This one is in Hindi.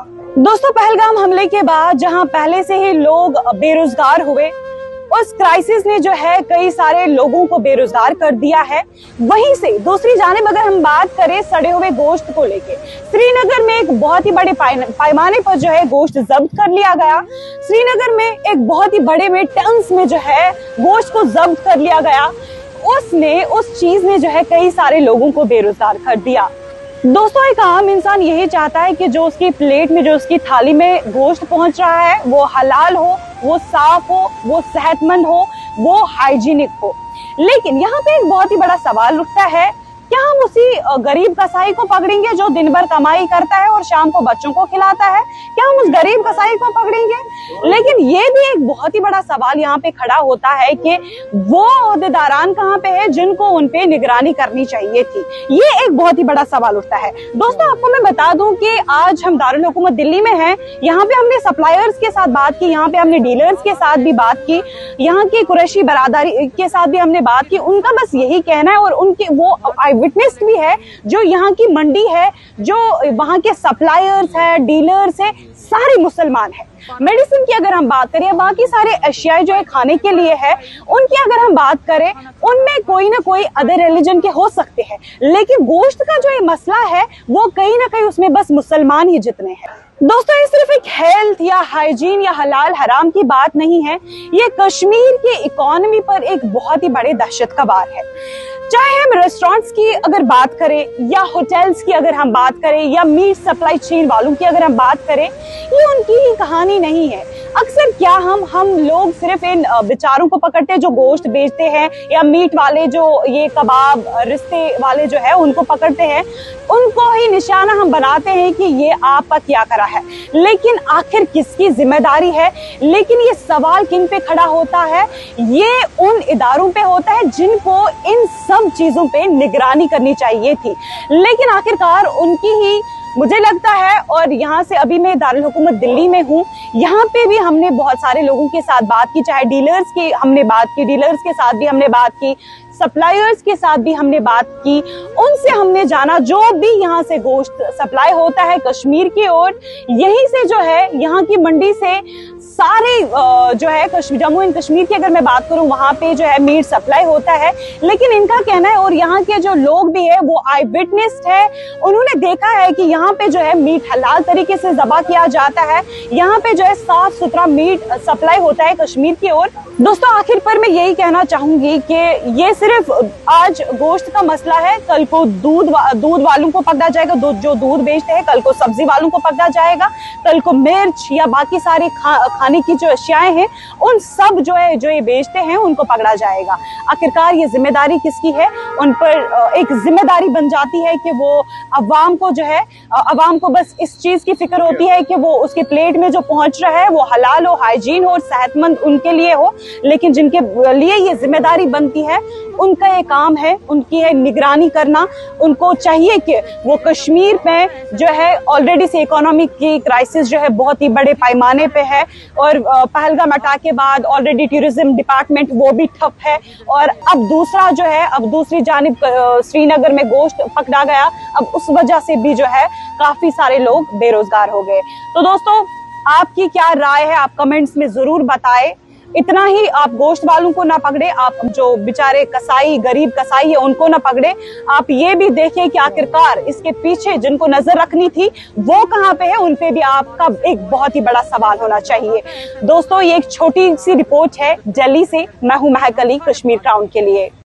दोस्तों, पहलगाम हमले के बाद जहां पहले से ही लोग बेरोजगार हुए, उस क्राइसिस ने जो है कई सारे लोगों को बेरोजगार कर दिया है। वहीं से दूसरी जानिब अगर हम बात करें सड़े हुए गोश्त को लेके, श्रीनगर में एक बहुत ही बड़े पैमाने पर जो है गोश्त जब्त कर लिया गया। श्रीनगर में एक बहुत ही बड़े में टन्स में जो है गोश्त को जब्त कर लिया गया। उस चीज ने जो है कई सारे लोगों को बेरोजगार कर दिया। दोस्तों, एक आम इंसान यही चाहता है कि जो उसकी प्लेट में, जो उसकी थाली में गोश्त पहुंच रहा है वो हलाल हो, वो साफ हो, वो सेहतमंद हो, वो हाइजीनिक हो। लेकिन यहाँ पे एक बहुत ही बड़ा सवाल उठता है, क्या हम उसी गरीब कसाई को पकड़ेंगे जो दिन भर कमाई करता है और शाम को बच्चों को खिलाता है? क्या हम उस गरीब कसाई को पकड़ेंगे? लेकिन ये भी एक बहुत ही बड़ा सवाल यहाँ पे खड़ा होता है कि वो ओहदेदारान कहाँ पे है जिनको उन पे निगरानी करनी चाहिए थी। ये एक बहुत ही बड़ा सवाल उठता है। दोस्तों, आपको मैं बता दूं कि आज हम दारुल हुकूमत दिल्ली में हैं। यहाँ पे हमने सप्लायर्स के साथ बात की, यहाँ पे हमने डीलर्स के साथ भी बात की, यहाँ की कुरैशी बरादरी के साथ भी हमने बात की। उनका बस यही कहना है, और उनके वो विटनेस भी है, जो यहाँ की मंडी है, जो वहाँ के सप्लायर्स है, डीलर्स है, सारे मुसलमान हैं। मेडिसिन की अगर हम बात करें या बाकी सारे अशियाए जो है खाने के लिए है, उनकी अगर हम बात करें, उनमें कोई ना कोई अदर रिलीजन के हो सकते हैं, लेकिन गोश्त का जो ये मसला है वो कहीं ना कहीं उसमें बस मुसलमान ही जितने हैं। दोस्तों, ये सिर्फ एक हेल्थ या हाइजीन या हलाल हराम की बात नहीं है, ये कश्मीर की इकोनॉमी पर एक बहुत ही बड़े दहशत का वार है। चाहे हम रेस्टोरेंट्स की अगर बात करें या होटल्स की अगर हम बात करें या मीट सप्लाई चेन वालों की अगर हम बात करें, ये उनकी ही कहानी नहीं है। अक्सर क्या हम लोग सिर्फ इन बेचारों को पकड़ते हैं जो गोश्त बेचते हैं, या मीट वाले जो ये कबाब रिश्ते वाले जो है उनको पकड़ते हैं, उनको ही निशाना हम बनाते हैं कि ये आपका क्या करा है। लेकिन आखिर किसकी जिम्मेदारी है? लेकिन ये सवाल किन पे खड़ा होता है? ये उन इदारों पे होता है जिनको इन सब चीजों पे निगरानी करनी चाहिए थी, लेकिन आखिरकार उनकी ही मुझे लगता है। और यहाँ से अभी मैं दारुल हुकूमत दिल्ली में हूँ, यहाँ पे भी हमने बहुत सारे लोगों के साथ बात की, चाहे डीलर्स की हमने बात की, डीलर्स के साथ भी हमने बात की, सप्लायर्स के साथ भी हमने बात की। उनसे हमने जाना जो भी यहाँ से गोश्त सप्लाई होता है कश्मीर की ओर, यहीं से जो है यहाँ की मंडी से सारे जो है जम्मू एंड कश्मीर की अगर मैं बात करूं, वहां पे जो है मीट सप्लाई होता है। लेकिन इनका कहना है, और यहाँ के जो लोग भी है वो आई विटनेस है, उन्होंने देखा है कि यहाँ पे जो है मीट हलाल तरीके से ज़बा किया जाता है, यहाँ पे जो है साफ सुथरा मीट सप्लाई होता है कश्मीर की ओर। दोस्तों, आखिर पर मैं यही कहना चाहूंगी कि ये सिर्फ आज गोश्त का मसला है, कल को दूध वालों को पकड़ा जाएगा, जो दूध बेचते हैं, कल को सब्जी वालों को पकड़ा जाएगा, कल को मिर्च या बाकी सारी खाने की जो अशियाएं हैं उन सब जो है जो ये बेचते हैं उनको पकड़ा जाएगा। आखिरकार ये जिम्मेदारी किसकी है? उन पर एक जिम्मेदारी बन जाती है कि वो अवाम को जो है, अवाम को बस इस चीज की फिक्र होती है कि वो उसके प्लेट में जो पहुंच रहा है वो हलाल हो, हाइजीन हो, सेहतमंद उनके लिए हो। लेकिन जिनके लिए ये जिम्मेदारी बनती है, उनका ये काम है, उनकी है निगरानी करना। उनको चाहिए कि वो कश्मीर में जो है ऑलरेडी से इकोनॉमिक की क्राइसिस जो है बहुत ही बड़े पैमाने पे है, और पहलगाम अटैक के बाद ऑलरेडी टूरिज्म डिपार्टमेंट वो भी ठप है, और अब दूसरा जो है, अब दूसरी जानिब श्रीनगर में गोश्त पकड़ा गया, अब उस वजह से भी जो है काफी सारे लोग बेरोजगार हो गए। तो दोस्तों, आपकी क्या राय है? आप कमेंट्स में जरूर बताएं। इतना ही, आप गोश्त वालों को ना पकड़े, आप जो बेचारे कसाई, गरीब कसाई है उनको ना पकड़े, आप ये भी देखें कि आखिरकार इसके पीछे जिनको नजर रखनी थी वो कहाँ पे है, उन पे भी आपका एक बहुत ही बड़ा सवाल होना चाहिए। दोस्तों, ये एक छोटी सी रिपोर्ट है दिल्ली से। मैं हूँ महक अली, कश्मीर क्राउन के लिए।